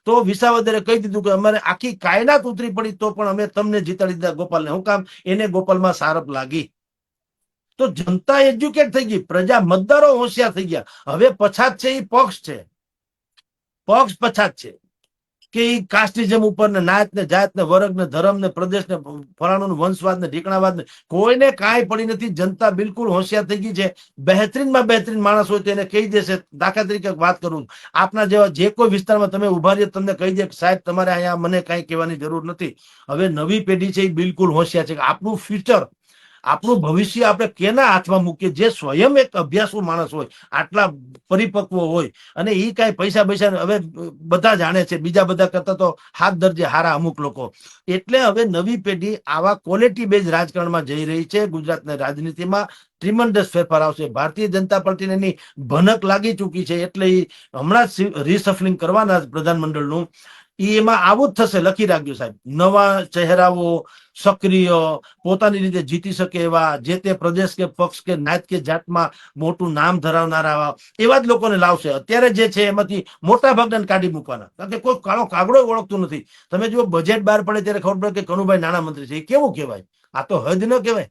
તો વિસાવદરે કહી દીધું કે અમારે આખી કાયનાત ઉતરી પડી તો પણ અમે તમને જીતાડી દીધા ગોપાલને. શું કામ? એને ગોપાલમાં સારપ લાગી. તો જનતા એજ્યુકેટ થઈ ગઈ, પ્રજા મતદારો હોશિયાર થઈ ગયા. હવે પછાત છે એ પક્ષ છે, પક્ષ પછાત છે કે એ કાસ્ટિઝમ ઉપર ને નાત ને જાત ને વર્ગ ને ધર્મ ને પ્રદેશ ને ફલાણું વંશવાદ ને ઢીકણાવાદ ને કોઈને કાંઈ પડી નથી. જનતા બિલકુલ હોશિયાર થઈ ગઈ છે. બહેતરીનમાં બહેતરીન માણસ હોય તો એને કહી દેશે. દાખલા તરીકે વાત કરું, આપના જેવા જે કોઈ વિસ્તારમાં તમે ઉભા રહીએ તમને કહી દે કે સાહેબ તમારે અહીંયા મને કાંઈ કહેવાની જરૂર નથી. હવે નવી પેઢી છે એ બિલકુલ હોશિયાર છે કે આપણું ફ્યુચર, આપણું ભવિષ્ય આપણે કેના હાથમાં મૂકીએ. જે સ્વયં એક અભ્યાસુ માણસ હોય, આટલા પરિપક્વ હોય, અને એ કાંઈ પૈસા પૈસા હવે બધા જાણે છે, બીજા બધા કરતા તો હાથ દરજે હારા અમુક લોકો. એટલે હવે નવી પેઢી આવા ક્વોલિટી બેઝ રાજકારણમાં જઈ રહી છે. ગુજરાતની રાજનીતિમાં ટ્રીમન્ડસ ફેરફાર આવશે. ભારતીય જનતા પાર્ટીને એની ભનક લાગી ચૂકી છે, એટલે એ હમણાં જ રીસફલિંગ કરવાના પ્રધાનમંડળનું. એમાં આવું જ થશે, લખી રાખજો સાહેબ. નવા ચહેરાઓ, સક્રિય, પોતાની રીતે જીતી શકે એવા, જે તે પ્રદેશ કે પક્ષ કે નાત કે જાતમાં મોટું નામ ધરાવનારા એવા જ લોકોને લાવશે. અત્યારે જે છે એમાંથી મોટા ભાગના કાઢી મૂકવાના, કારણ કે કોઈ કાળો કાગડો ઓળખતું નથી. તમે જો બજેટ બહાર પડે ત્યારે ખબર પડે કે કનુભાઈ નાણામંત્રી છે. એ કેવું કહેવાય? આ તો હદ ન કહેવાય.